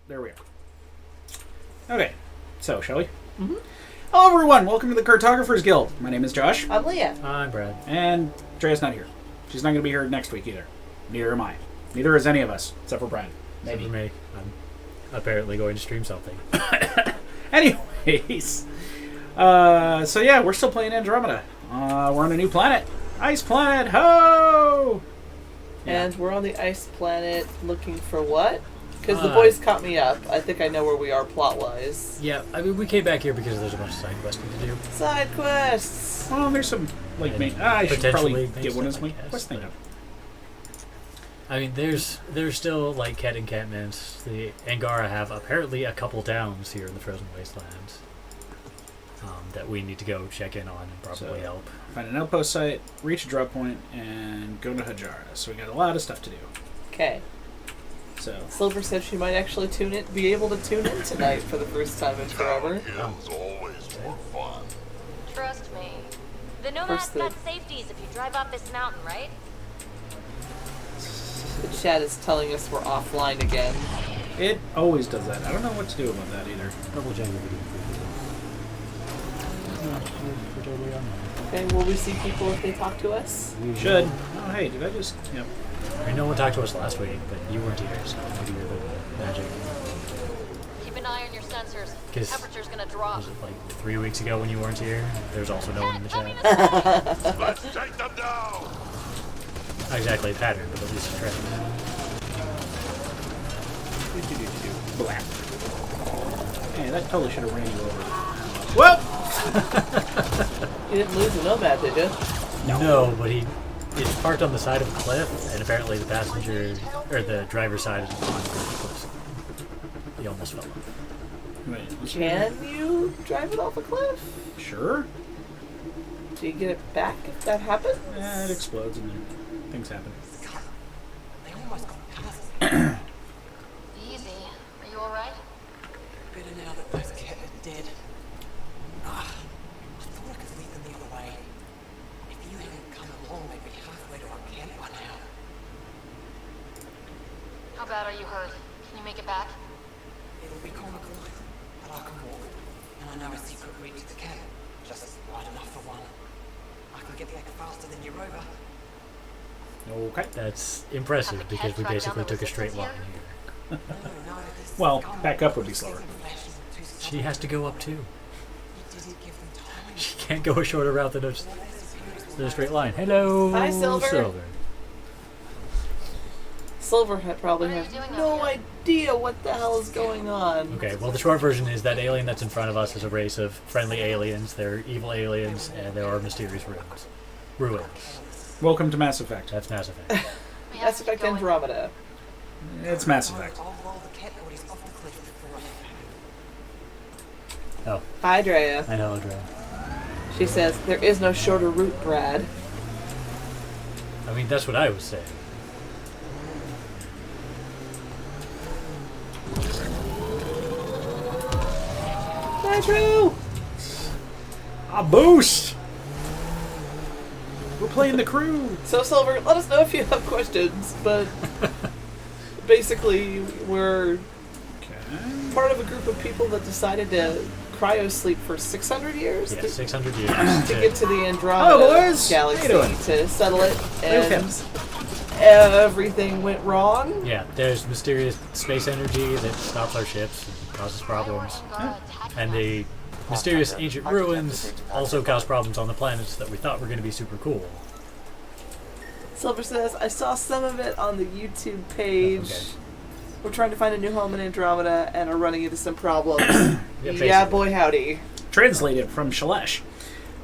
There we are. Okay, so shall we? Mm-hmm. Hello everyone, welcome to the Cartographers Guild. My name is Josh. I'm Leah. I'm Brad. And Drea's not here. She's not going to be here next week either. Neither am I. Neither is any of us, except for Brad. Maybe. Except for me. I'm apparently going to stream something. Anyways. So yeah, we're still playing Andromeda. We're on a new planet. Ice planet, ho! Yeah. And we're on the ice planet looking for what? Because the boys caught me up. I think I know where we are plot-wise. Yeah, I mean, we came back here because there's a bunch of side questing to do. Side quests! Well, there's some, like, I should probably get one as my guess, quest thing up. I mean, there's still, like, cat encampments. The Angara have apparently a couple towns here in the Frozen Wastelands that we need to go check in on and probably help. Find an outpost site, reach a drop point, and go to Hajara. So we got a lot of stuff to do. Okay. So Silver said she might actually be able to tune in tonight for the first time in forever. Hills always more fun. Trust me. The Nomad's got safeties if you drive up this mountain, right? The chat is telling us we're offline again. it always does that. I don't know what to do about that either. Double check everything. We're totally on. Okay, will we see people if they talk to us? We should. Oh, hey, did I just... Yep. I mean, no one talked to us last week, but you weren't here, so maybe you're the magic. Keep an eye on your sensors. 'Cause Temperature's gonna drop. Was it like 3 weeks ago when you weren't here? There's also no one in the chat. Let's take them down! Not exactly a pattern, but at least a trend. Blah. Hey, that totally should have ran you over. Well! You didn't lose the Nomad, did you? No, but it's parked on the side of a cliff, and apparently the passenger, or the driver's side is on the cliff. He almost fell off. Wait, Can you drive it off a cliff? Sure. Do you get it back if that happens? It explodes and then things happen. They almost got past me. Easy. Are you alright? Better now that those cat are dead. I thought I could lead them the other way. If you hadn't come along, they'd be halfway to our camp by now. How bad are you hurt? Can you make it back? It'll be comical, but I can walk. And I know a secret route to the camp. Just wide enough for one. I can get back faster than your rover. Okay. That's impressive Have the because cat we track down basically the took a straight line resistance here. No, this Well, gun back up would be slower. isn't flashing too She stubborn. has to go up too. You didn't give them time. She can't go a shorter route than a straight line. Hello, Hi, Silver. Silver probably What are you has doing no up here? idea what the hell is going on. Okay, well the short version is that alien that's in front of us is a race of friendly aliens. They're evil aliens, and there are mysterious ruins. Welcome to Mass Effect. That's Mass Effect. We have Mass to keep Effect going. Andromeda. It's Mass Effect. I'll roll the cat bodies off the cliff before I Oh, Hi, Drea. I know, Andrea. She says, there is no shorter route, Brad. I mean, that's what I was saying. Nitro! A boost! We're playing the crew! So, Silver, let us know if you have questions, but basically, we're Okay. part of a group of people that decided to cryo sleep for 600 years Yeah, to 600 years. to get to the Andromeda Hello, boys. galaxy How you doing? to settle it, and Hims. everything went wrong. Yeah, there's mysterious space energy that stops our ships and causes problems. And the mysterious ancient ruins also cause problems on the planets that we thought were going to be super cool. Silver says, I saw some of it on the YouTube page. Okay. We're trying to find a new home in Andromeda and are running into some problems. Yeah, Yeah, boy, howdy. Translated from Shalesh.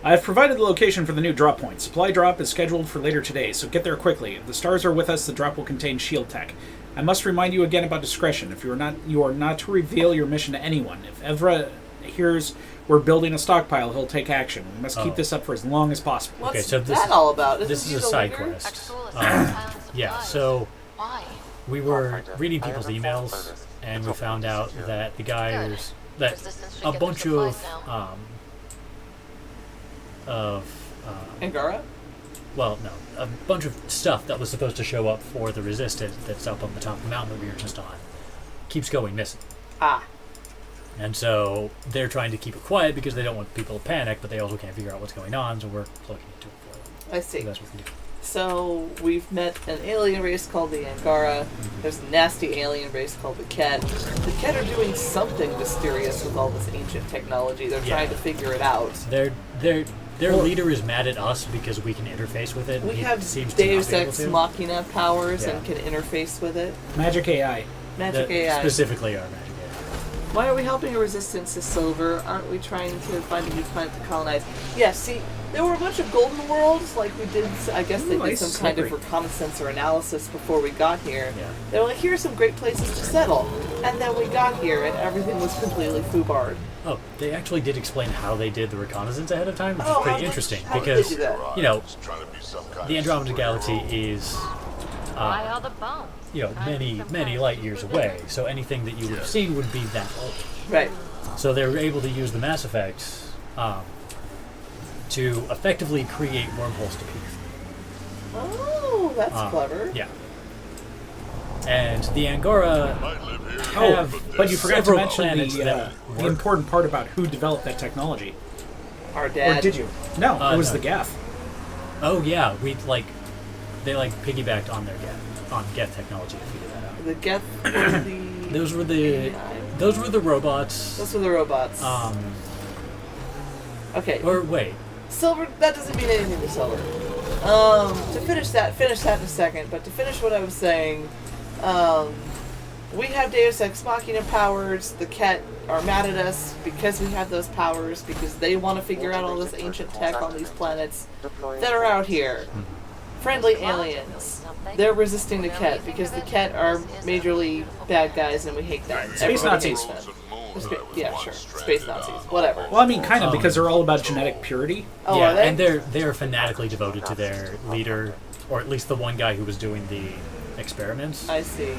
I've provided the location for the new drop point. Supply drop is scheduled for later today, so get there quickly. If the stars are with us, the drop will contain shield tech. I must remind you again about discretion. If you are not to reveal your mission to anyone. If Evra hears we're building a stockpile, he'll take action. We must keep this up for as long as possible. What's Okay, so this that is- all about? This Isn't is a he the side leader? quest. Extol Yeah, so Why? we were reading people's emails, and we found out that the guys, that Resistance should a get bunch some of, supplies now. Angara? well, no, a bunch of stuff that was supposed to show up for the Resistance that's up on the top of the mountain that we were just on keeps going missing. Ah. And so they're trying to keep it quiet because they don't want people to panic, but they also can't figure out what's going on, so we're looking into it for them. I see. So that's what we do. So we've met an alien race called the Angara. There's a nasty alien race called the Ket. The Ket are doing something mysterious with all this ancient technology. They're Yeah. trying to figure it out. Their leader is mad at us because we can interface with it. We He have seems to not Deus be able Ex to. Machina powers Yeah. and can interface with it. Magic AI. Magic The- AI. Specifically our magic AI. Why are we helping a resistance to Silver? Aren't we trying to find a new planet to colonize? Yeah, see, there were a bunch of golden worlds, like we did, I guess they Ooh, did ice some is kind of slippery. reconnaissance or analysis before we got here. Yeah. They were like, here are some great places to settle. And then we got here and everything was completely foobarred. Oh, they actually did explain how they did the reconnaissance ahead of time, which Oh, is pretty interesting how did because they do that? you know Trying to be some kind the of Andromeda superhero. Galaxy is Why all the bones? many light years away. So anything that you would have seen would be that old. Right. So they were able to use the Mass Effects to effectively create wormholes to peek. Oh, that's clever. Yeah. And the Angara Might live here. have But you forgot to several mention planets the that the work. important part about who developed that technology. Our dad. Or did you? No, it was no. the Gaff. Oh yeah, they piggybacked on their Geth technology to figure that out. The Geth were the... Those were the robots. Those were the robots. Okay. Or wait, Silver, that doesn't mean anything to Silver. To finish that in a second, but to finish what I was saying, we have Deus Ex Machina powers, the Ket are mad at us because we have those powers, because they want to figure out all this ancient tech on these planets that are out here. Friendly aliens. They're resisting the Ket because the Ket are majorly bad guys and we hate them. Space Everybody Nazis. hates them. Yeah, sure. Space Nazis. Whatever. Well, I mean, kind of, because they're all about genetic purity. Oh, yeah, are they? and they're fanatically devoted to their leader, or at least the one guy who was doing the experiments. I see.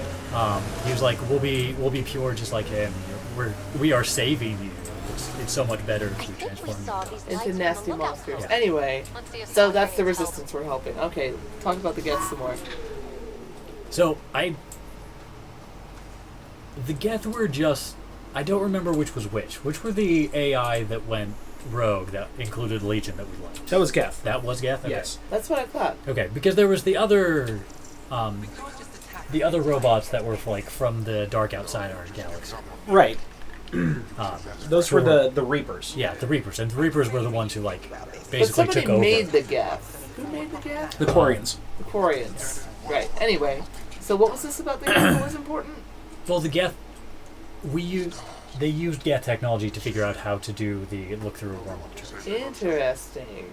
He was like, "We'll be pure just like him. We are saving you. It's so much better to transform you." Into nasty monsters. Yeah. Anyway, so that's the resistance we're helping. Okay, talk about the Geth some more. So the Geth were just, I don't remember which was which. Which were the AI that went rogue that included Legion that we liked? That was Gaff. That was Geth? Okay. Yes. That's what I thought. Okay, because there was the other robots that were like from the dark outside our galaxy. Right. Those were sure. the Reapers. Yeah, the Reapers, and the Reapers were the ones who like But basically somebody took over. made the Geth. Who made the Geth? The Quarians. The Quarians. Right. Anyway, so what was this about the Geth that was important? Well, the Geth, they used Geth technology to figure out how to do the look through a wormhole. Interesting.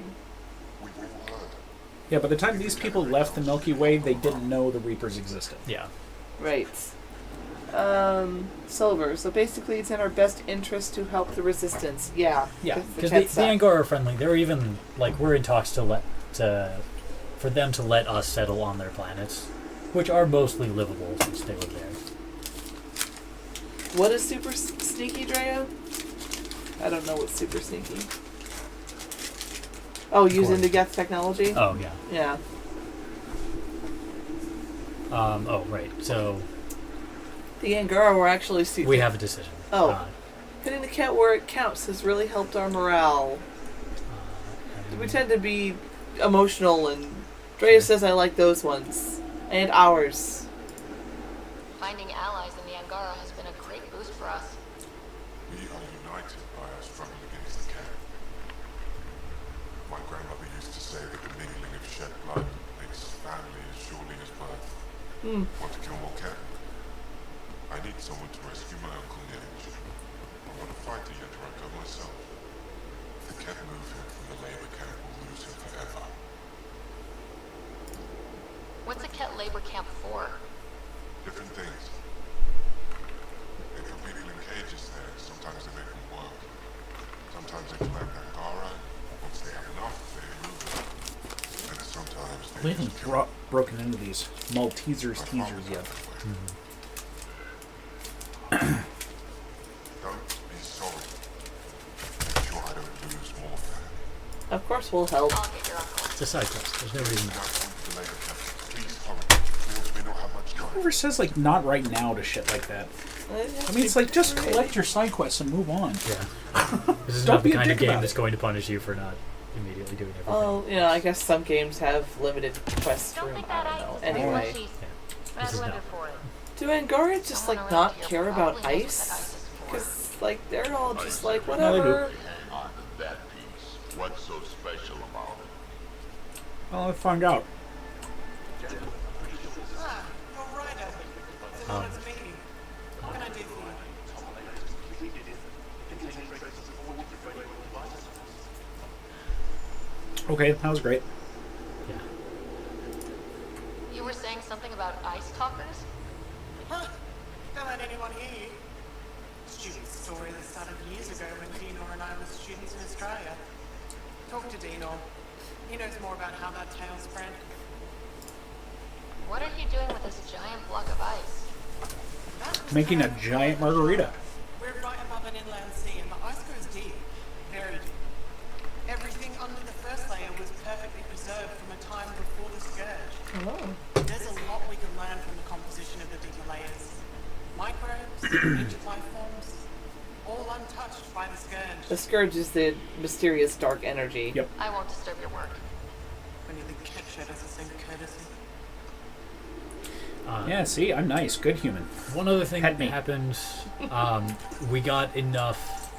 Yeah, by the time these people left the Milky Way, they didn't know the Reapers existed. Yeah. Right. Silver. So basically, it's in our best interest to help the resistance. Yeah. Yeah, because Kets the suck. Angara are friendly. They're even like we're in talks for them to let us settle on their planets, which are mostly livable since they were there. What is super sneaky, Drea? I don't know what's super sneaky. Oh, using the Geth technology? Oh yeah. Yeah. Oh right. So The Angara were actually we have a decision. Oh. Putting the Ket where it counts has really helped our morale. We tend to be emotional, and Drea says I like those ones. And ours. Finding allies in the Angara has been a great boost for us. We are united by our struggle against the cat. My grandmother used to say that the mingling of shed blood makes family as surely as birth. Want to kill more cat? I need someone to rescue my uncle Nige. I want to fight the Meteorite myself. If the cat move him from the labor camp, we'll lose him forever. What's a Ket labor camp for? Different things. They put people in cages there. Sometimes they make them work. Sometimes they collect Angara. Once they have enough, they move them. And sometimes We they haven't just kill broken into these Maltesers my teasers father yet. that way. Don't be sorry. Make sure I don't lose more family. Of course we'll help. I'll get your uncle. It's a side quest. There's no reason. Now, on to the labor camp. Please hurry. Fools may not have much time. Whoever says, like, not right now to shit like that? I mean, it's like, just collect your side quests and move on. Yeah. This is Don't not the be a kind of dick game about that's it. going to punish you for not immediately doing everything. Well, you know, I guess some games have limited quests Don't room. think I that don't know. ice is Anyway, mushy. This Bad is weather not. for it. do Angara just Someone like around not here care about probably knows what that ice? is for. Because like they're all just like No, they do. whatever. On to that piece. What's so special about it? Well, let's find out. Ah, you're right, Evan. It's an honor to meet you. What can I do for you? Okay, that was great. Yeah. You were saying something about ice talkers? Huh? Don't let anyone hear you. Stupid story that started years ago when Dino and I were students in Australia. Talk to Dino. He knows more about how that tale spread. What are you doing with this giant block of ice? That's Making a how- giant margarita. We're right above an inland sea and the ice goes deep. Very deep. Everything under the first layer was perfectly preserved from a time before the scourge. Oh. There's a lot we can learn from the composition of the deeper layers. Microbes, ancient life forms, all untouched by the scourge. The Scourge is the mysterious dark energy. Yep. I won't disturb your work. Only the cat showed us the same courtesy. Yeah, see, I'm nice. Good human. One other thing Pet that me. happened, we got enough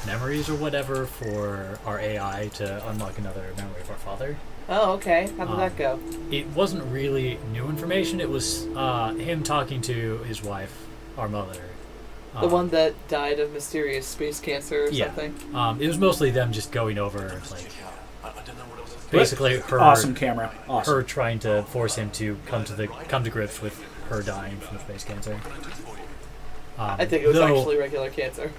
memories or whatever for our AI to unlock another memory of our father. Oh, okay. How did that go? It wasn't really new information. It was him talking to his wife, our mother. The one that died of mysterious space cancer or Yeah. something? It was mostly them just going over, like, basically her Awesome camera. Awesome. her trying to force him to come to grips with her dying from space cancer. I think it was though- actually regular cancer.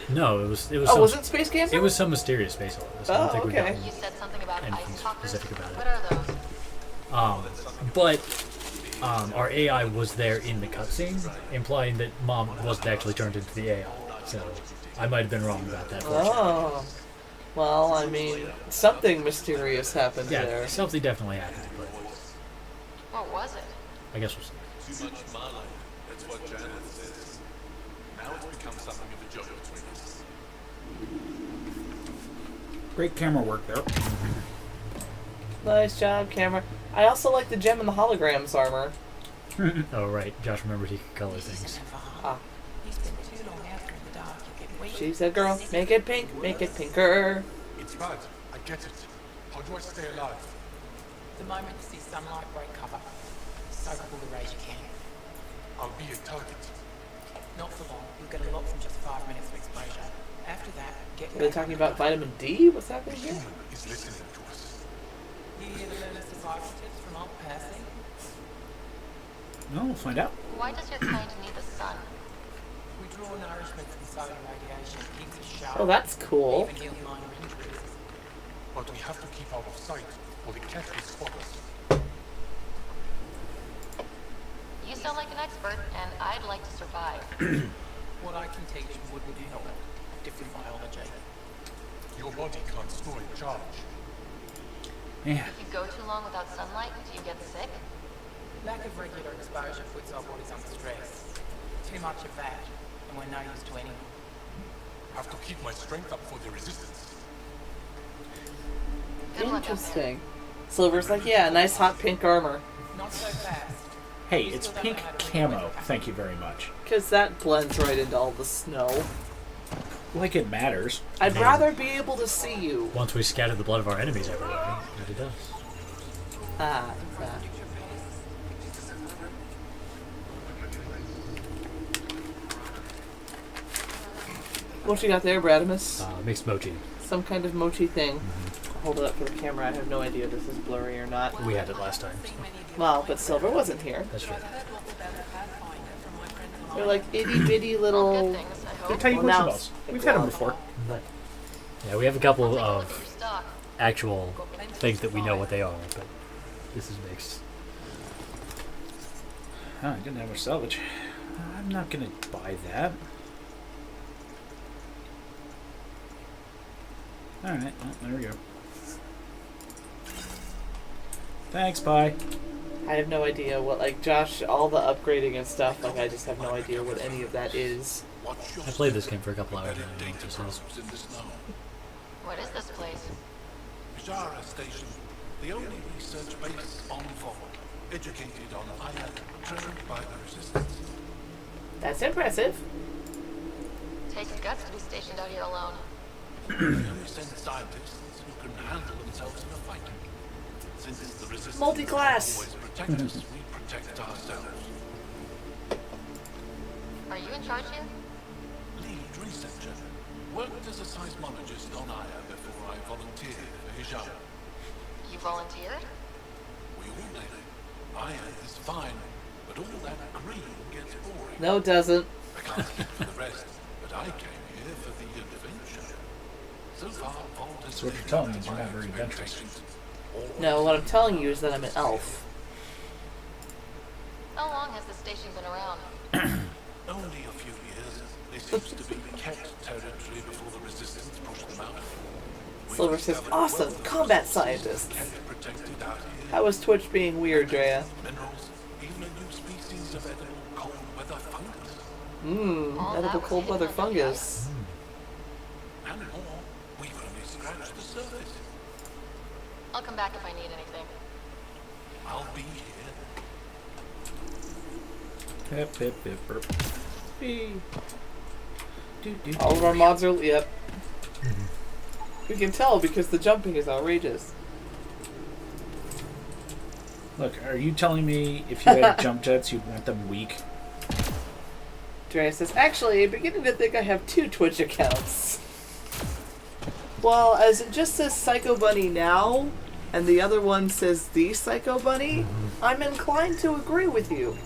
No, it was. Oh, some, was it space cancer? It was some mysterious space illness. I don't Oh, think we okay. got You said something about anything ice talkers? specific about it. What are those? But our AI was there in the cutscene, implying that Mom wasn't actually turned into the AI. So I might have been wrong about that. Oh. Well, I mean, something mysterious happened Yeah, there. something definitely happened, but What was it? I guess we'll see. Too much Marlowe. That's what Janet says. Now it's become something of a joke between us. Great camera work there. Nice job, camera. I also like the gem and the holograms armor. Oh right, Josh remembered he could color things. Ah. You spend too long out there in the dark, you get weak. She said, girl, make it pink, make it pinker. It's bad. I get it. How do I stay alive? The moment you see sunlight, break cover. Soak up all the rays you can. I'll be a target. Not for long. You'll get a lot from just 5 minutes of exposure. After that, get Are they talking about vitamin D? What's The happening here? human is listening to us. You hear the learner survival tips from old Percy? No, we'll find out. Why does your kind need the sun? We draw nourishment from solar radiation. Keeps us sharp. Oh, that's cool. Even heal minor injuries. But we have to keep out of sight, or the cat will spot us. You sound like an expert, and I'd like to survive. What I can teach wouldn't help. Different biology. Your body can't store in charge. Yeah. If you go too long without sunlight, do you get sick? Lack of regular exposure puts our bodies under stress. Too much of that, and we're no use to anyone. Have to keep my strength up for the resistance. Good luck out there. Interesting. Silver's like, yeah, nice hot pink armor. Not so fast. Hey, it's pink camo. Thank you very much. Because that blends right into all the snow. Like it matters. I'd Man. rather be able to see you. Once we scatter the blood of our enemies everywhere, it does. Ah, that. What you got there, Bradimus? Mixed mochi. Some kind of mochi thing. I'll hold it up for the camera. I have no idea if this is blurry or not. We had it last time. So Well, but Silver wasn't here. that's true. They're like itty bitty Good little. things, I They're hope. tiny Well, bushy now balls. it's We've had them glove. before. Yeah, we have a couple Take a look at of your stock. actual things that we know what they are, but this is mixed. Huh, I didn't have a salvage. I'm not gonna buy that. Alright, well, there we go. Thanks, bye. I have no idea what, like, Josh, all the upgrading and stuff, like, I just have no idea what any of that is. I played this game for a couple hours and I didn't know what this is. In the snow. What is this place? Pijara Station, the only research base on Fall, educated on iron, driven by the resistance. That's impressive. Takes guts to be stationed out here alone. We only send scientists who can handle themselves in a fight. Since the resistance Multi-class. always protect us, we protect ourselves. Are you in charge here? Lead researcher. Worked as a seismologist on Aya before I volunteered for Hijab. You volunteered? We all did. Aya is fine, but all that green gets boring. No, it doesn't. I can't speak for the rest, but I came here for the adventure. So far, Vault has So what you're telling me is you're not very adventurous. No, what I'm telling you is that I'm an elf. How long has this station been around? Only a few years. This used to be Ket territory before the resistance pushed them out. Silver says, awesome, combat scientists. Ket protected out here. How was Twitch being weird, Drea? Minerals, even a new species of edible cold weather fungus. All Edible that was cold hidden weather under the fungus. And more. We've only scratched the surface. I'll come back if I need anything. I'll be here. Pip, pip, pip, burp. Beep. All of our mods are, yep. We can tell because the jumping is outrageous. Look, are you telling me if you had jump jets, you'd want them weak? Drea says, actually, I'm beginning to think I have 2 Twitch accounts. Well, as it just says Psycho Bunny now, and the other one says The Psycho Bunny, I'm inclined to agree with you.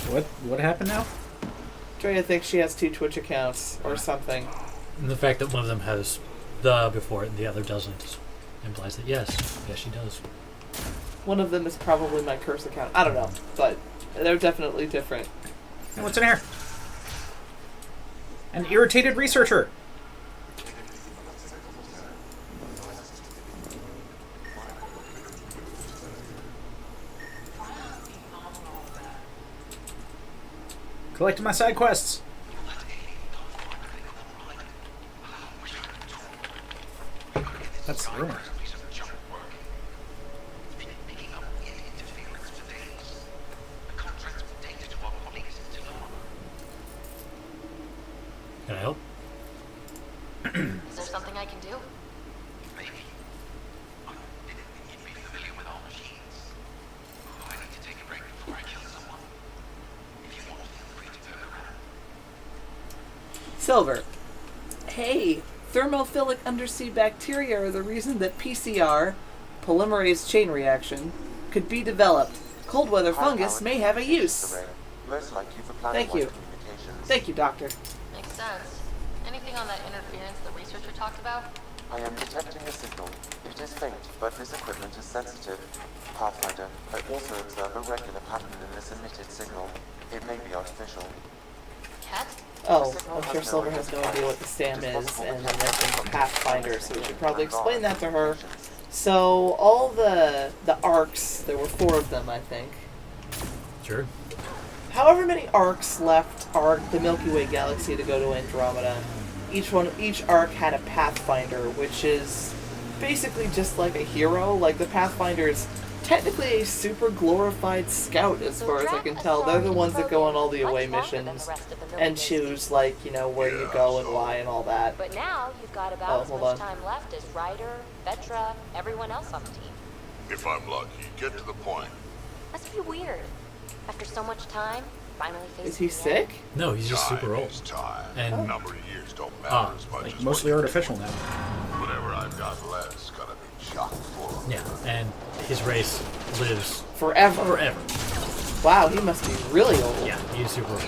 What happened now? Drea thinks she has 2 Twitch accounts, or something. And the fact that one of them has the before it and the other doesn't implies that yes, she does. One of them is probably my curse account. I don't know, but they're definitely different. Hey, what's in here? An irritated researcher. Collecting my side quests. That's the rumor. Can I help? Is there something I can do? Silver. Hey, thermophilic undersea bacteria are the reason that PCR, polymerase chain reaction, could be developed. Cold weather fungus may have a use. Most likely for planning Thank you. communications. Thank you, Doctor. Makes sense. Anything on that interference the researcher talked about? I am detecting a signal. It is faint, but this equipment is sensitive. Pathfinder, I also observe a regular pattern in this emitted signal. It may be artificial. Cat? Oh, I'm sure Silver has no idea what the STAM is, and I mentioned Pathfinder, so we should probably explain that to her. So, all the arcs, there were 4 of them, I think. Sure. However many arcs left the Milky Way galaxy to go to Andromeda, each arc had a Pathfinder, which is basically just like a hero. Like, the Pathfinder is technically a super glorified scout, as far as I can tell. They're the ones that go on all the away missions and choose, like, you know, where you go and why and all that. But now you've got about as much time left as Ryder, Vetra, everyone else on the team. If I'm lucky, get to the point. Must be weird. After so much time, finally facing Is he the sick? end. No, he's just super old. Is time. And- Number of years don't matter as much Like as mostly artificial now. whatever I've got left is gonna be chock full. Yeah, and his race lives Forever. forever. Wow, he must be really old. Yeah, he's super old.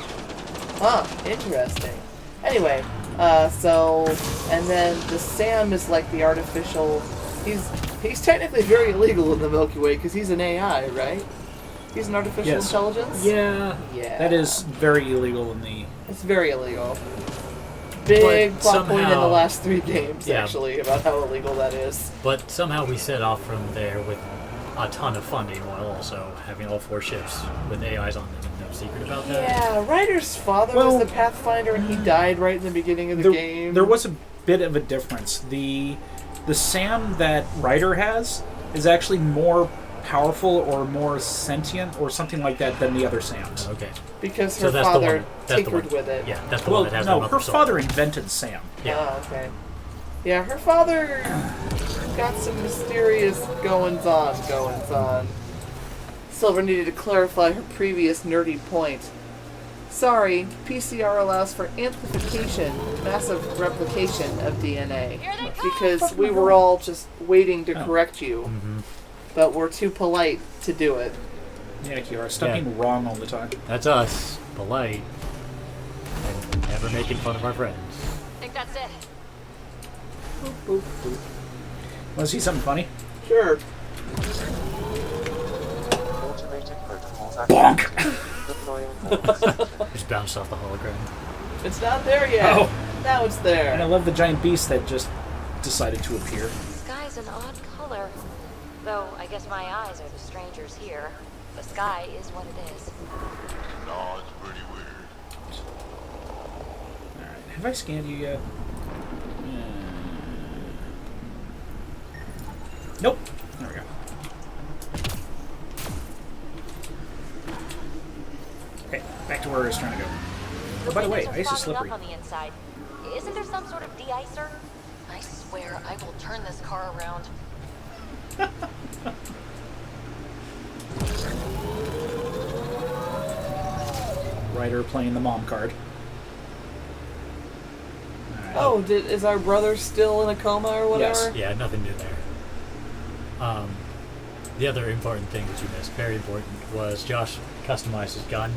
Huh, interesting. Anyway, and then the Sam is like the artificial. He's technically very illegal in the Milky Way because he's an AI, right? He's an artificial Yes. intelligence? Yeah. Yeah. That is very illegal in the... It's very illegal. Big But plot point in the somehow- last 3 games, Yeah. actually, about how illegal that is. But somehow we set off from there with a ton of funding while also having all 4 ships with AIs on them and no secret about that. Yeah, Ryder's father was the Pathfinder, and he died right in the beginning of the game. There was a bit of a difference. The Sam that Ryder has is actually more powerful or more sentient or something like that than the other Sams. Okay. Because So her that's father the tinkered one. with it. Yeah, that's the Well, one that has no, the her mother soul. father invented Sam. Yeah. Oh, okay. Yeah, her father got some mysterious goings-on. Silver needed to clarify her previous nerdy point. Sorry, PCR allows for amplification, massive replication of DNA. Because we were all just waiting to correct you. Mm-hmm. But we're too polite to do it. Yeah, Kiara, stop being wrong all the time. That's us. Polite. And never making fun of our friends. I think that's it. Boop, boop, boop. Want to see something funny? Sure. Automated protocols Bonk! deploying forwards. Just bounced off the hologram. It's not there yet. Oh. Now it's And I there. love the giant beast that just decided to appear. The sky's an odd color. Though, I guess my eyes are the strangers here. The sky is what it is. No, it's pretty weird. Alright, have I scanned you yet? Nope. There we go. Okay, back to where I was trying to go. Oh, by the way, ice is fogging slippery. up on the inside. Isn't there some sort of de-icer? I swear I will turn this car around. Ryder playing the mom card. Alright. Oh, is our brother still in a coma or whatever? Yes. Yeah, nothing new there. The other important thing that you missed, very important, was Josh customized his gun.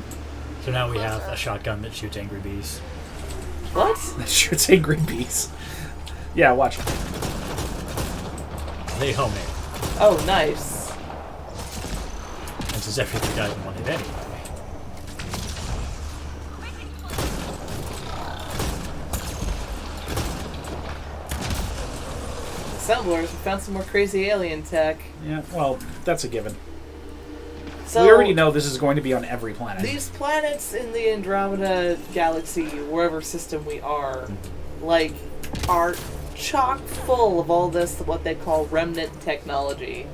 So now we have a shotgun that shoots angry bees. What? That shoots angry bees. Yeah, watch. They homemade. Oh, nice. And since everything dies in one hit anyway. Assemblers, we found some more crazy alien tech. Yeah, well, that's a given. So We already know this is going to be on every planet. these planets in the Andromeda galaxy, wherever system we are, like, are chock full of all this, what they call remnant technology.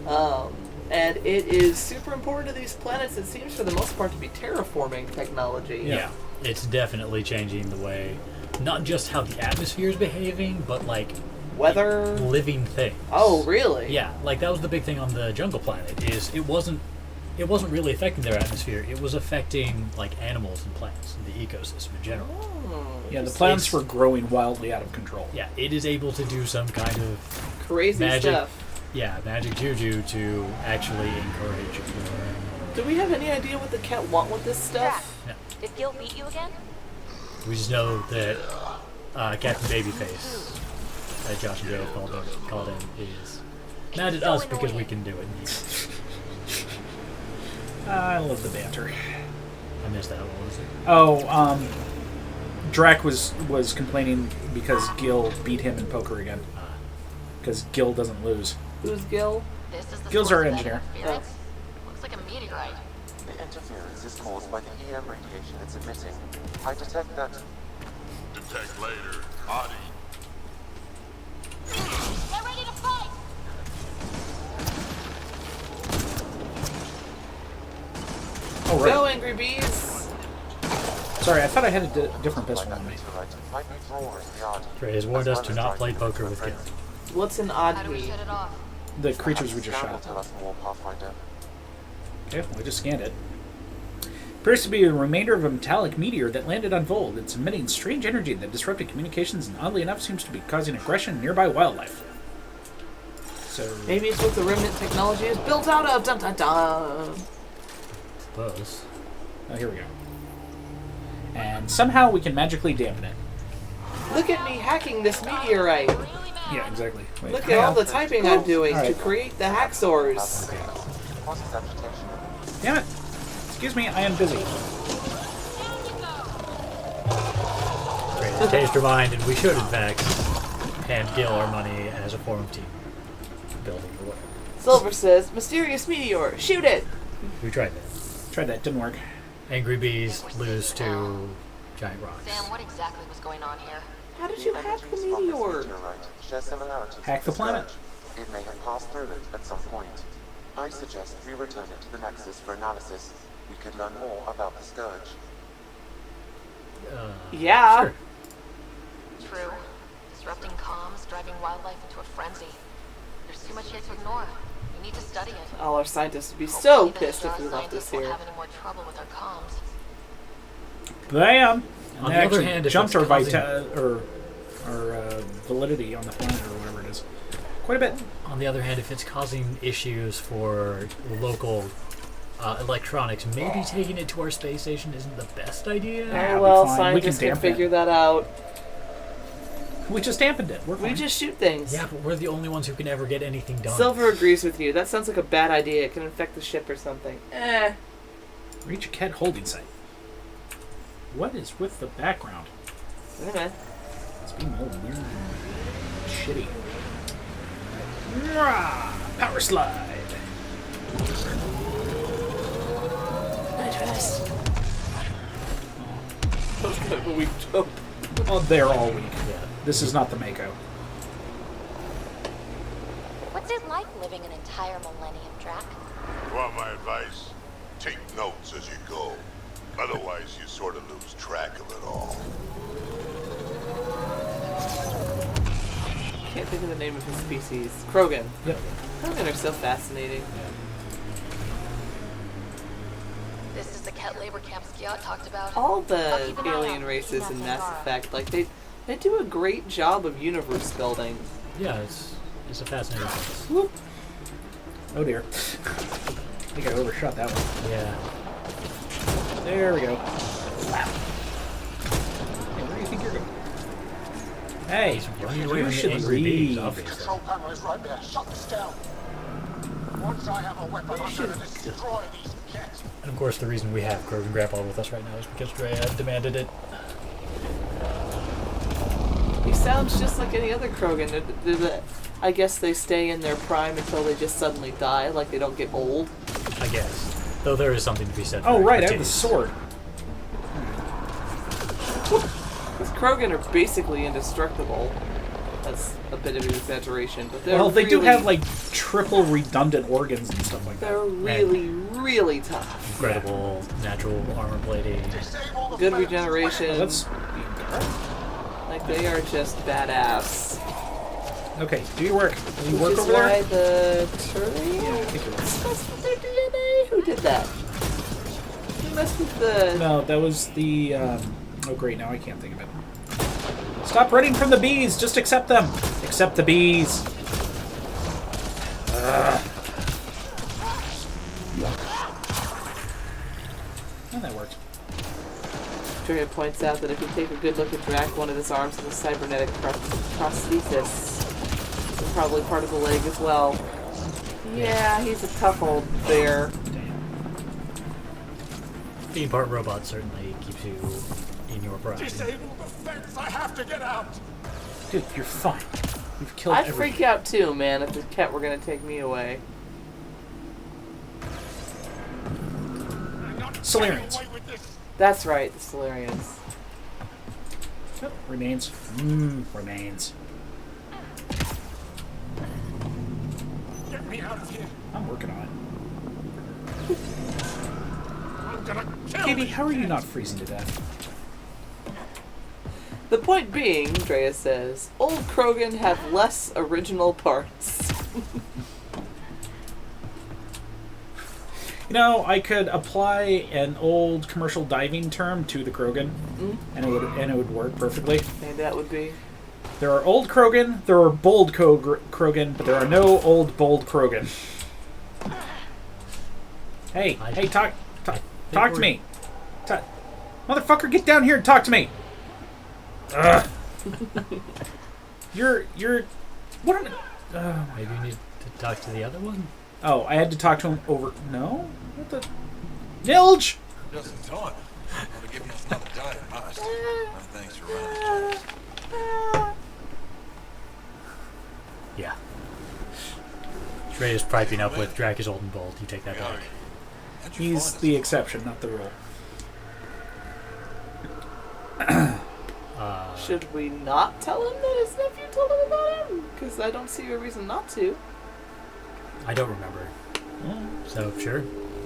And it is super important to these planets. It seems for the most part to be terraforming technology. Yeah. It's definitely changing the way, not just how the atmosphere is behaving, but like Weather. living things. Oh, really? Yeah, like that was the big thing on the jungle planet. Is it wasn't really affecting their atmosphere. It was affecting like animals and plants and the ecosystem in general. Oh, Yeah, the plants were growing wildly out of control. Yeah, it is able to do some kind of crazy magic. stuff. Yeah, magic juju to actually encourage more. Do we have any idea what the cat want with this stuff? No. Did Gil beat you again? We just know that Captain Babyface, that Josh and Joe called him, is mad at us because we can do it. I love the banter. I missed that. What was it? Oh, Drac was complaining because Gil beat him in poker again. Because Gil doesn't lose. Who's Gil? This is the Gil's source our of that engineer. interference. Looks like a meteorite. The interference is caused by the EM radiation it's emitting. I detect that. Detect later. Adi. Get ready to fight! Oh, Go, right. Angry Bees! Sorry, I thought I had a different pistol Like on that me. meteorite might be drawers the Adi. Trey has warned as us to well not as play driving poker with my Gil. friends. What's an How do we oddity? shut it off? The creatures we just Scan will shot. tell us more, Pathfinder. Okay, well, I just scanned it. Appears to be a remainder of a metallic meteor that landed on Vold. It's emitting strange energy that disrupted communications and oddly enough seems to be causing aggression in nearby wildlife. So Maybe it's what the remnant technology is built out of. Dun, dun, dun. Suppose. oh, here we go. And somehow we can magically dampen it. Look at me hacking this meteorite. Really, man? Yeah, exactly. Wait, Look hang at all on. the typing I'm doing to Alright. create the hacksaws. Causes agitation. Damn it! Excuse me, I am busy. Trey has changed her mind, and we should, in fact, hand Gil our money as a form of team building or whatever. Silver says, mysterious meteor, shoot it! We tried that. Tried that, didn't work. Angry bees lose to giant rocks. Sam, what exactly was going on here? How did you hack the Energies from this meteor? meteorite share similarities Hack with the planet. scourge. It may have passed through it at some point. I suggest we return it to the Nexus for analysis. We could learn more about the scourge. Yeah. Sure. True. Disrupting comms, driving wildlife into a frenzy. There's too much here to ignore. We need to study it. All our scientists would be so Hopefully the pissed if we Shara left this scientists won't here. have any more trouble with our comms. Bam! And On they the other actually hand, if jumped it's our causing- validity on the planet or whatever it is. Quite a bit. On the other hand, if it's causing issues for local electronics, maybe taking it to our space station isn't the best idea. Yeah, Oh it'll well, be fine. We scientists can can dampen it. figure that out. We just dampened it. We're We fine. just shoot things. Yeah, but we're the only ones who can ever get anything done. Silver agrees with you. That sounds like a bad idea. It can infect the ship or something. Reach a cat holding site. What is with the background? Wait a minute. It's being all weird and shitty. Rah! Power slide. Nitrous. That was kind of a weak jump. Oh, they're all weak. Yeah. This is not the Mako. What's it like living an entire millennium, Drac? You want my advice? Take notes as you go. Otherwise, you sort of lose track of it all. Can't think of the name of his species. Krogan. Yep. Krogan are so fascinating. This is the Ket labor camp Skiot talked about. All I'll the keep an eye alien out. races in Kidnapping Mass Gara. Effect, like they do a great job of universe building. Yeah, it's a fascinating place. Whoop. Oh dear. I think I overshot that one. Yeah. There we go. Wow. Hey, where do you think you're going? Hey, running away you from the should angry bees, leave. obviously. Control panel is right there. Shut this down. Once I have a weapon, I'm going to destroy these cats. And of course, the reason we have Krogan Grandpa with us right now is because Drea demanded it. He sounds just like any other Krogan. I guess they stay in their prime until they just suddenly die, like they don't get old. I guess. Though there is something to be said for Oh, right, I have the Matisse. sword. Because Krogan are basically indestructible. That's a bit of an exaggeration, but they're Well, they do really- have, like, triple redundant organs and stuff like that. They're really, really tough. Incredible natural armor plating. Disable the Good fence. regeneration. Well, that's... Like, they are just badass. Okay, do your work. Will you work Which is over why there? the Turian Yeah, I think you're right. messed with their DNA? Who did that? Who messed with the... No, that was the, oh great, now I can't think of it. Stop running from the bees! Just accept them! Accept the bees! And that worked. Turian points out that if you take a good look at Drac, one of his arms is a cybernetic prosthesis. And probably part of the leg as well. Yeah, he's a tough old bear. Being part robot certainly keeps you in your pride. Disable the fence. I have to get out. Dude, you're fine. You've killed I'd everything. freak out too, man, if the cat were gonna take me away. I'm not Solarians. getting away with this. That's right, the Solarians. Yep, remains. Remains. Get me out of here. I'm working on it. I'm gonna kill Katie, these how are you cats. not freezing to death? The point being, Drea says, old Krogan have less original parts. You know, I could apply an old commercial diving term to the Krogan, and it would work perfectly. Maybe that would be. There are old Krogan, there are bold Krogan, but there are no old bold Krogan. Hey, talk to me. Motherfucker, get down here and talk to me. Ugh. You're what am I? Maybe you need to talk to the other one? Oh, I had to talk to him over. No? What the? Nilge! Just in time. Want to give us another day at most. Thanks for running. Yeah. Ray is piping up with Drac is old and bold. You take that back. He's the exception, not the rule. Should we not tell him that his nephew told him about him? Because I don't see a reason not to. I don't remember. So, sure.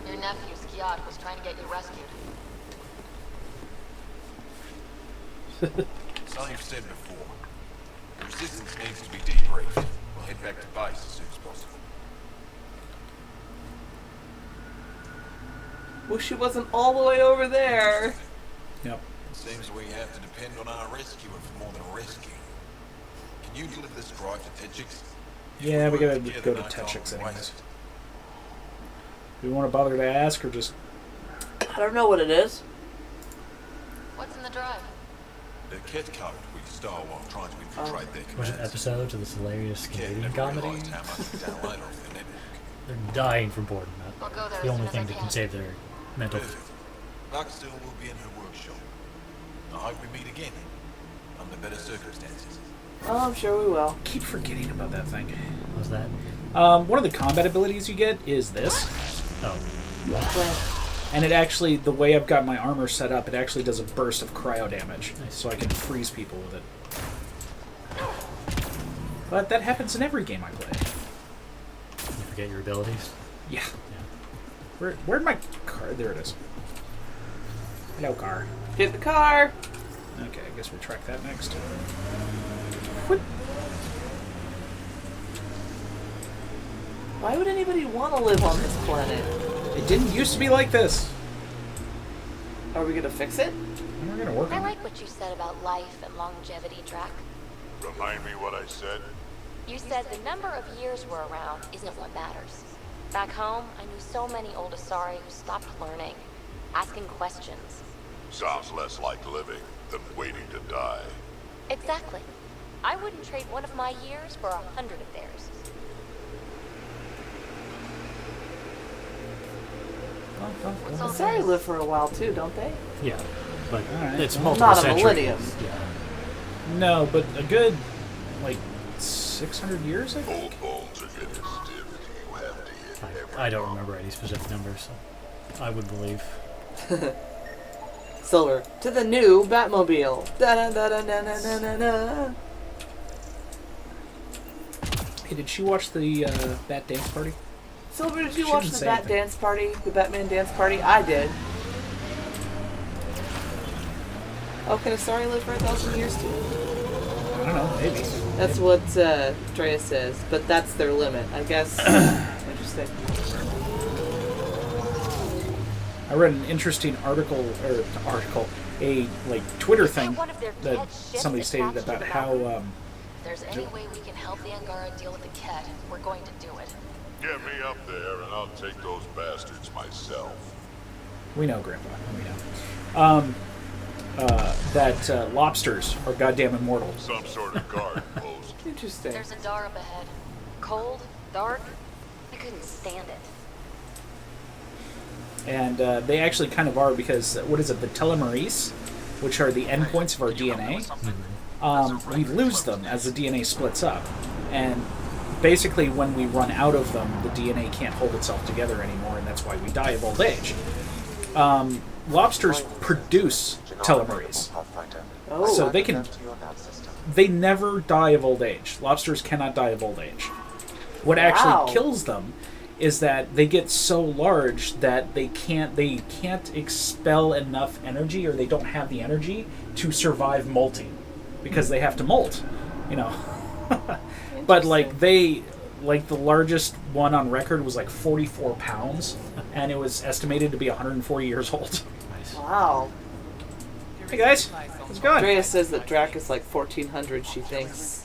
Your nephew, Skiat, was trying to get you rescued. As I've said before, the resistance needs to be debriefed. We'll head back to base as soon as possible. Wish he wasn't all the way over there. Yep. Seems we have to depend on our rescuer for more than a rescue. Can you deliver this drive to Tetchix? Yeah, we gotta go to Tetchix anyways. Do we want to bother to ask or just... I don't know what it is. What's in the drive? The Ket code we stole while trying to infiltrate their Was it commands. episodes of this hilarious Ket Canadian never comedy? realised how much we download off the network. They're dying from boredom. I'll go there That's as the only soon as I thing that can can. save their mental... Perfect. Buckstill will be in her workshop. I hope we meet again under better circumstances. Oh, I'm sure we will. Keep forgetting about that thing. What was that? One of the combat abilities you get is this. Oh. And it actually, the way I've got my armor set up, it actually does a burst of cryo damage. Nice. So I can freeze people with it. But that happens in every game I play. You forget your abilities? Yeah. Where'd my car? There it is. Hello, car. Get the car. Okay, I guess we'll track that next. What? Why would anybody want to live on this planet? It didn't used to be like this. Are we gonna fix it? And we're gonna work I on it. like what you said about life and longevity, Drac. Remind me what I said? You said the number of years we're around isn't what matters. Back home, I knew so many old Asari who stopped learning, asking questions. Sounds less like living than waiting to die. Exactly. I wouldn't trade one of my years for 100 of theirs. What's all Sorry, this? live for a while too, don't they? Yeah. But Alright. it's Well, multiple not a centuries. millennium. Yeah. No, but a good, like, 600 years, I think? Old bones are getting stiff. You have to hit every I don't remember any specific numbers, so I would believe. Silver to the new Batmobile. Da da da da da da da da. Hey, did she watch the Bat Dance Party? Silver, did you She watch didn't the say Bat anything. Dance Party? The Batman Dance Party? I did. Oh, can Asari live for 1,000 years too? I don't know, maybe. That's what Drea says, but that's their limit, I guess. Interesting. I read an interesting article, a like Twitter thing One of their that dead ships somebody stated attached to about the how If there's any way we can help the Angara deal with the Ket, we're going to do it. Get me up there and I'll take those bastards myself. we know, Grandpa, we know, that lobsters are goddamn immortal. Some sort of guard post. Interesting. There's a door up ahead. Cold, dark. I couldn't stand it. And they actually kind of are because, what is it, the telomeres, which are the endpoints of our DNA, we lose them as the DNA splits up. And basically when we run out of them, the DNA can't hold itself together anymore, and that's why we die of old age. Lobsters produce telomeres, Oh, so they can... They never die of old age. Lobsters cannot die of old age. What Wow. actually kills them is that they get so large that they can't expel enough energy, or they don't have the energy to survive molting because they have to molt, you know. But like the largest one on record was like 44 pounds, and it was estimated to be 140 years old. Nice. wow. Hey guys, how's it going? Drea says that Drac is like 1,400, she thinks.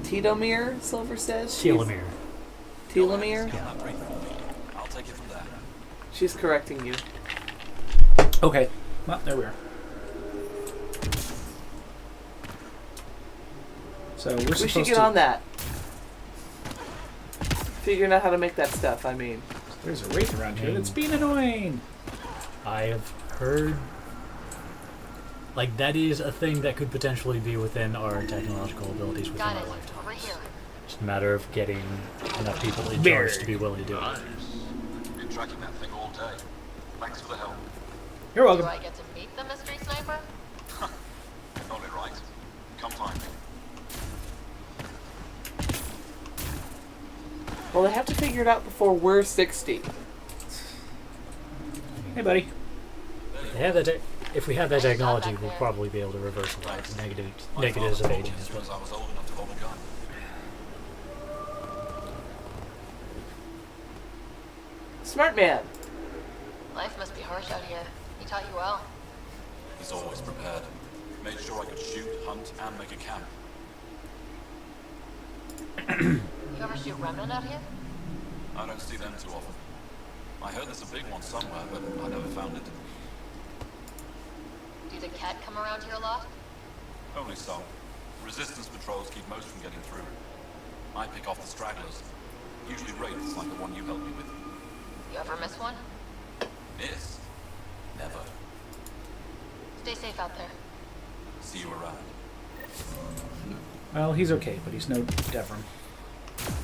Telomere, Silver says? Telomere. Telomere? Yeah. I'll take it from there. She's correcting you. Okay, well, there we are. So we're We supposed should get to... on that. Figuring out how to make that stuff, I mean. There's a wraith around here that's being annoying. I have heard... Like, that is a thing that could potentially be within our technological abilities within Got our it. lifetime. Over here. a matter of getting enough people in Very charge to be willing to do it. Nice. Been tracking that thing all day. Thanks for the help. You're Do welcome. I get to meet the mystery sniper? Only right. Come find me. Well, they have to figure it out before we're 60. Hey, buddy. They have that if we have that technology, we'll probably be able to reverse a lot of the negatives of aging as well. I was old enough to hold a gun. Smart man. Life must be harsh out here. He taught you well. He's always prepared. Made sure I could shoot, hunt, and make a camp. You ever shoot remnant out here? I don't see them too often. I heard there's a big one somewhere, but I never found it. Do the cat come around here a lot? Only some. Resistance patrols keep most from getting through. I pick off the stragglers. Usually wraiths like the one you helped me with. You ever miss one? Miss? Never. Stay safe out there. See you around. Well, he's okay, but he's no Devrim.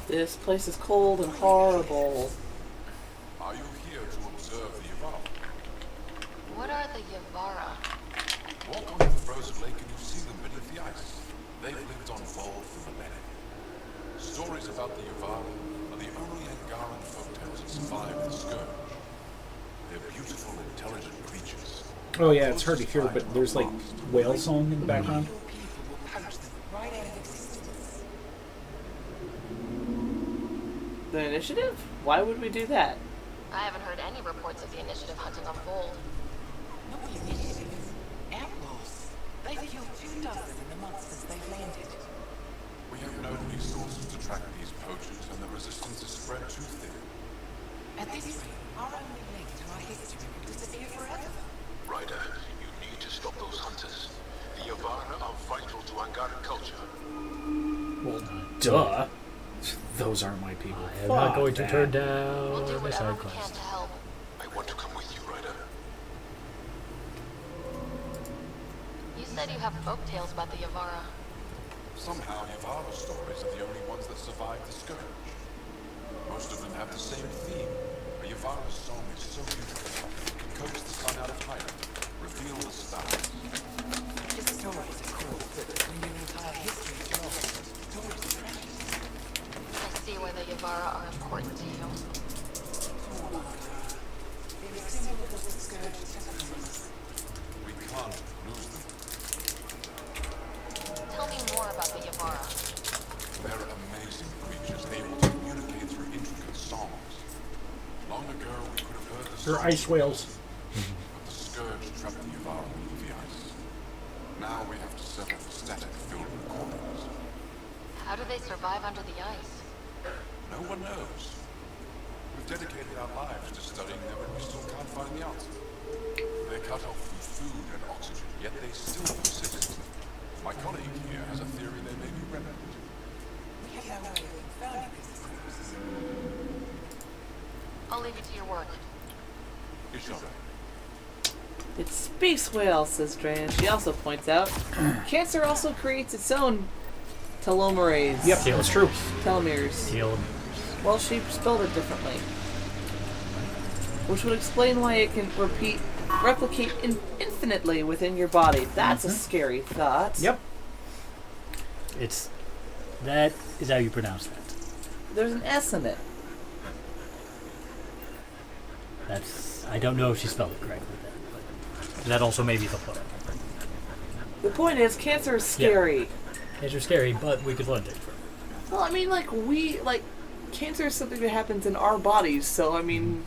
This place is cold and horrible. Are you here to observe the Yavara? What are the Yavara? Walk onto the frozen lake and you see them beneath the ice. They've lived on Vol for millennia. Stories about the Yavara are the only Angaran folktales that survive the Scourge. They're beautiful, intelligent creatures. Oh yeah, it's hard to hear, but there's like whale song in the background. The initiative? Why would we do that? I haven't heard any reports of the initiative hunting on Fold. Not the initiative. Outlaws. They've killed 2 dozen in the months since they've landed. We have no resources to track these poachers, and the resistance is spread too thin. At this rate, our only link to our history will disappear forever. Ryder, you need to stop those hunters. The Yavara are vital to Angaran culture. Well, duh. Those aren't my people. I'm not going to Fuck turn that. We'll do down my whatever side we can quest. to help. I want to come with you, Ryder. You said you have folk tales about the Yavara. Somehow, Yavara stories are the only ones that survive the Scourge. Most of them have the same theme. A Yavara song is so beautiful. It can coax the sun out of hiding, reveal the stars. His stories are cool, but when your entire history is lost, stories are precious. I see why the Yavara are important to you. They're a symbol of the Scourge sacrifice. We can't lose them. Tell me more about the Yavara. They're amazing creatures able to communicate through intricate songs. Long ago, we could have heard the They're songs, ice whales. but the Scourge trapped the Yavara under the ice. Now we have to settle for static filled with corners. How do they survive under the ice? No one knows. We've dedicated our lives to studying them and we still can't find the answer. They're cut off from food and oxygen, yet they still persist. My colleague here has a theory they may be remnant. We have no way of confirming these claims. I'll leave you to your work. You shall. It's space whale, says Dran. She also points out, cancer also creates its own telomerase. Yep, that's true. Telomeres. Well, she spelled it differently. Which would explain why it can replicate infinitely within your body. That's a scary thought. Yep. That is how you pronounce that. There's an S in it. I don't know if she spelled it correctly then, but that also may be the point. The point is, cancer is scary. Yeah. Cancer's scary, but we could learn it from it. Well, I mean, cancer is something that happens in our bodies, so, I mean,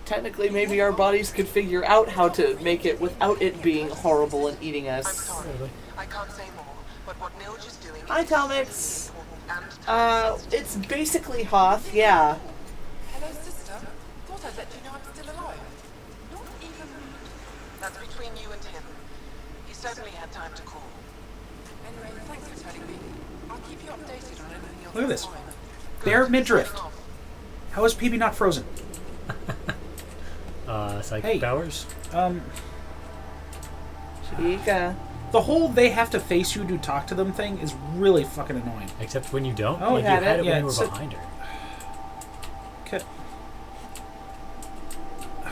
technically maybe our bodies could figure out how to make it without it being horrible and eating us. I'm sorry. I can't say more, but what Nilge is doing Hi, is Tomix. and It's basically Hoth, yeah. Hello, sister. Thought I'd let you know I'm still alive. Not even... That's between you and him. He certainly had time to call. Anyway, thanks for telling me. I'll keep you updated on anything else. Look at this. that's fine. They're midriff. How is PB not frozen? Psychic powers? Chica. The whole they have to face you to talk to them thing is really fucking annoying. Except when you don't. Oh, like, yeah, you had it yeah, when you were so- behind her. Okay. My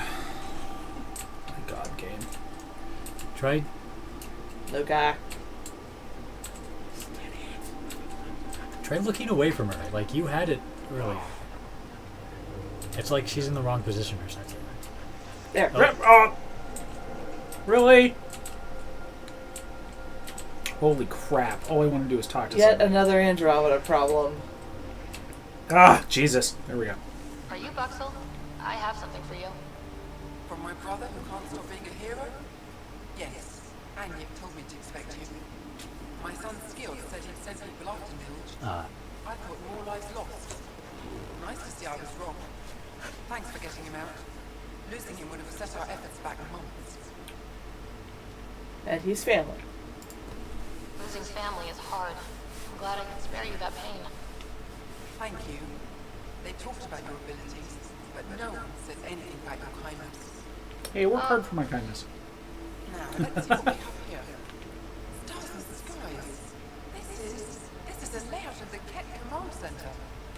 god, game. Try. No guy. Try looking away from her. Like, you had it earlier. It's like she's in the wrong position or something. There. Oh. Really? Holy crap. All I want to do is talk to Yet somebody. another Andromeda problem. Ah, Jesus. There we go. Are you Buxel? I have something for you. From my brother who can't stop being a hero? Yes. Anyek told me to expect you. My son Skil said he'd send people after Milge. I thought more lives lost. Nice to see I was wrong. Thanks for getting him out. Losing him would have set our efforts back months. And he's family. Losing family is hard. I'm glad I can spare you that pain. Thank you. They talked about your abilities, but no one said anything about your kindness. Hey, work hard for my kindness. Now, let's see what we have here. Stars and skies. This is a layout of the Ket Command Center.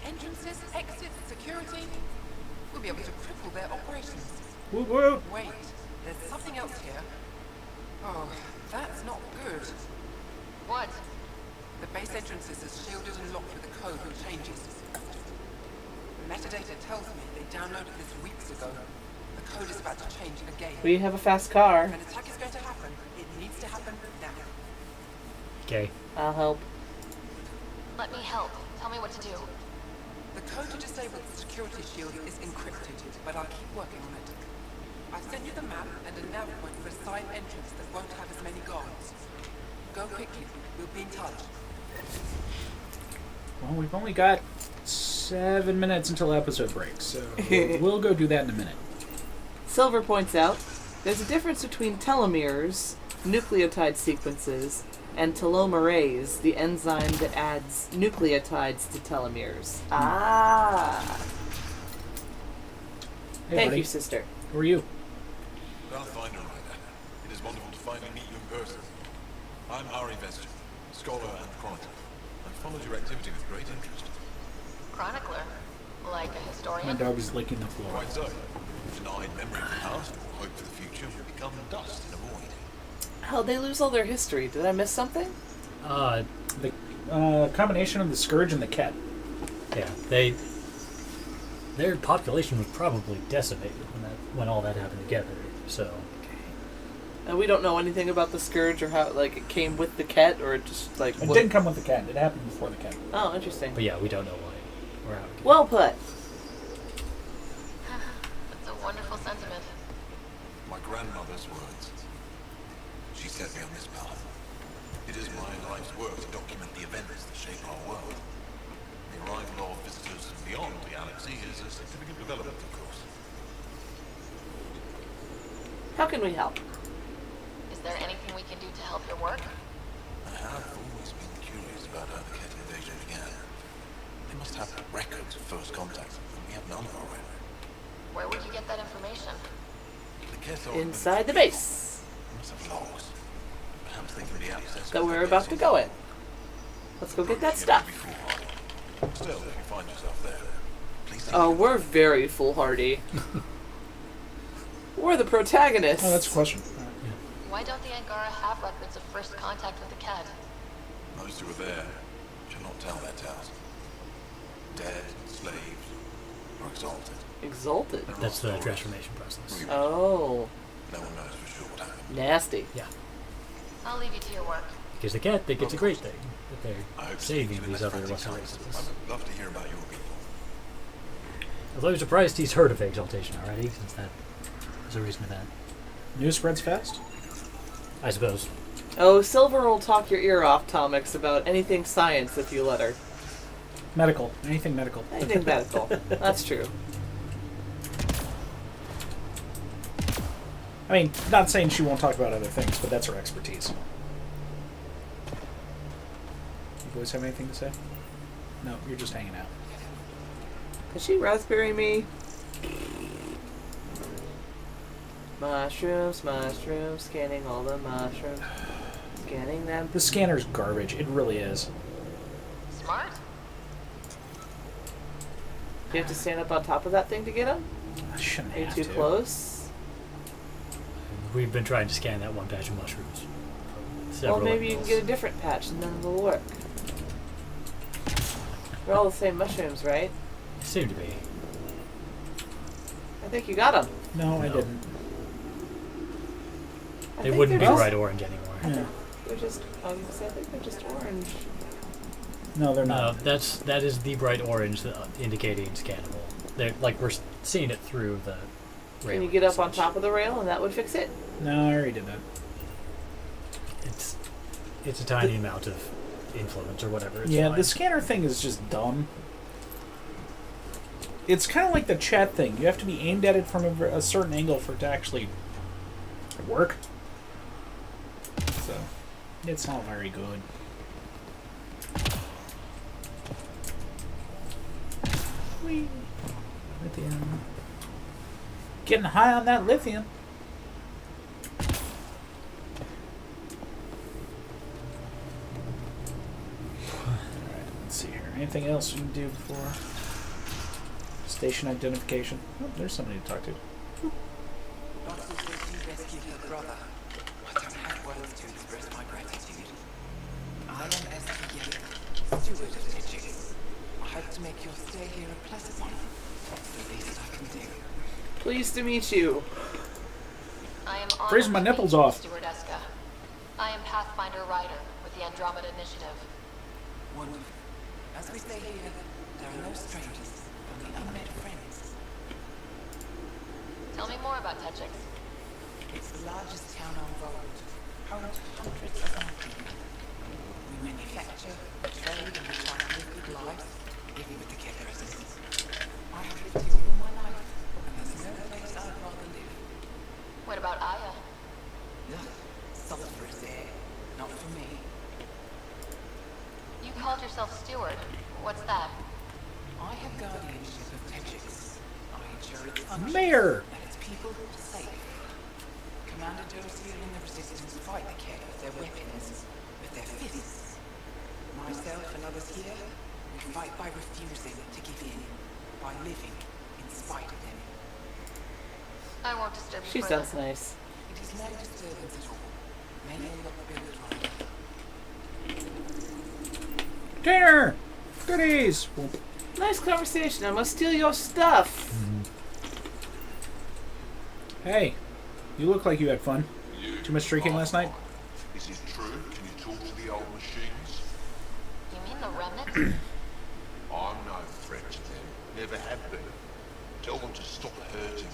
Entrances, exits, security. We'll be able to cripple their operations. Woot woot. Wait, there's something else here. Oh, that's not good. What? The base entrances is shielded and locked with a code which changes. Metadata tells me they downloaded this weeks ago. The code is about to change again. We have a fast car. If an attack is going to happen, it needs to happen now. Okay. I'll help. Let me help. Tell me what to do. The code to disable the security shield is encrypted, but I'll keep working on it. I've sent you the map and a nav point for a side entrance that won't have as many guards. Go quickly. We'll be in touch. Well, we've only got 7 minutes until episode break, so we'll go do that in a minute. Silver points out, there's a difference between telomeres, nucleotide sequences, and telomerase, the enzyme that adds nucleotides to telomeres. Ah! Hey, Thank buddy. you, sister. Who are you? Pathfinder Rider, it is wonderful to finally meet you in person. I'm Ari Vesture, scholar and chronicler. I've followed your activity with great interest. Chronicler? Like a My historian? dog is licking the floor. Quite so. Denied memory of the past or hope for the future will become dust in a void. How'd they lose all their history? Did I miss something? The combination of the Scourge and the Ket. Yeah, their population was probably decimated when all that happened together. So And we don't know anything about the Scourge or how it came with the Ket or it just It didn't come with the Ket. It happened before the Ket. Oh, interesting. but yeah, we don't know why or how it came. Well put. That's a wonderful sentiment. My grandmother's words. She set me on this path. It is my life's work to document the events that shape our world. The arrival of visitors from beyond the galaxy is a significant development, of course. How can we help? Is there anything we can do to help your work? I have always been curious about how the Ket invasion began. They must have records of first contact, and we have none of our own. Where would you get that information? The Ket are Inside the base They must have logs. Perhaps they can be accessed. that we're about to go in. Let's go get that stuff. Still, if you find yourself there, please take Oh, we're very foolhardy. We're the protagonists. Oh, that's a question. Why don't the Angara have records of first contact with the Ket? Those who were there shall not tell their tales. Dead, slaves, or exalted. Exalted. That's the transformation process. Oh, No one knows for sure what happened. nasty. Yeah, I'll leave you to your work. because the Ket think it's a great thing that I they're hope saving you these less other frantic lesser times. races. I would love to hear about your people. Although I'm surprised he's heard of exaltation already, since that was a reason for that. News spreads fast. I suppose. Oh, Silver will talk your ear off, Tomix, about anything science if you let her. Medical. Anything medical. Anything medical. That's true. I mean, not saying she won't talk about other things, but that's her expertise. You boys have anything to say? No, you're just hanging out. Does she raspberry me? Mushrooms, mushrooms, scanning all the mushrooms. scanning them? The scanner's garbage. It really is. Smart? Do you have to stand up on top of that thing to get them? I shouldn't Are you have too to. close? We've been trying to scan that one patch of mushrooms. Well, maybe you can get a different patch and then it'll work. They're all the same mushrooms, right? Seem to be. I think you got them. No, I didn't. They wouldn't be bright orange anymore. Yeah. They're just, I was gonna say, I think they're just orange. No, they're No, not. that is the bright orange indicating scannable. They're like we're seeing it through the rail. Can you get up on top of the rail and that would fix it? No, I already did that. It's a tiny amount of influence or whatever. It's Yeah, fine. the scanner thing is just dumb. It's kind of like the chat thing. You have to be aimed at it from a certain angle for it to actually work. So, it's not very good. Whee! Lithium. Getting high on that lithium. Alright, let's see here. Anything else you can do before station identification? Oh, there's somebody to talk to. Lobster says you rescued her brother. I don't have words to express my gratitude. I am STU, steward of Tetrix. I hope to make your stay here a pleasant one. The least I can do. Pleased to meet you. I am honored Freezing my to nipples meet you, off. Stewardesca. I am Pathfinder Ryder with the Andromeda Initiative. Wonderful. As we stay here, there are no strangers, only unmet friends. Tell me more about Tetrix. It's the largest town on Vold, home to hundreds of our people. We manufacture, trade, and we try to live good lives, even with the Kett resistance. I have lived here all my life, and there's no place I'd rather live. What about Aya? Ugh, sulphurous air. Not for me. You called yourself steward. What's that? I have guardianship of Tetrix. I ensure its functions Mayor! and its people safe. Commander Dozier and the Resistance fight the Kett with their weapons, with their fists. Myself and others here, we fight by refusing to give in, by living in spite of them. I won't disturb you She further. sounds nice. It is no disturbance at all. May you not build right. Dinner! Goodies! Nice conversation. I must steal your stuff. Hey, you look like you had fun. You Too much drinking last night? Is it true? Can you talk to the old machines? You mean the remnant? I'm no threat to them. Never have been. Tell them to stop hurting me.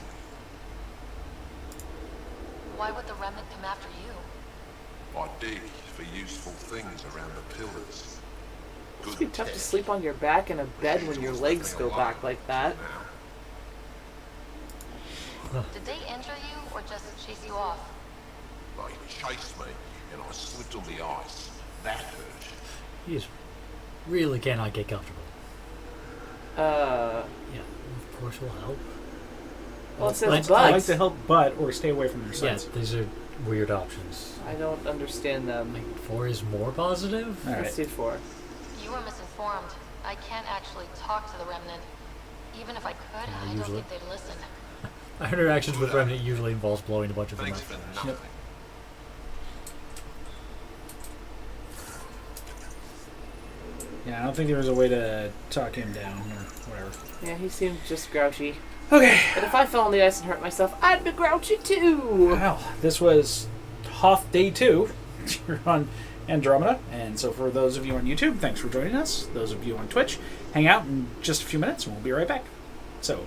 Why would the remnant come after you? I dig for useful things around the pillars. It'd be tough to sleep on your back in a bed when your legs go back like that. Did they injure you or just chase you off? They chased me and I slipped on the ice. That hurt. He just really cannot get comfortable. Uh, Yeah, of course we'll help. well, it says I like bugs. to help, but or stay away from their Yeah, sides. these are weird options. I don't understand them. Like 4 is more positive. All Let's right. do 4. You were misinformed. I can't actually talk to the remnant. Even if I could, I don't usually. think they'd listen. Our interactions with Remnant usually involves blowing a bunch of them Thanks up. for nothing. Yep. Yeah, I don't think there was a way to talk him down or whatever. Yeah, he seemed just grouchy. Okay. But if I fell on the ice and hurt myself, I'd be grouchy too. Well, this was Hoth Day 2 here on Andromeda. And so for those of you on YouTube, thanks for joining us. Those of you on Twitch, hang out in just a few minutes and we'll be right back. So,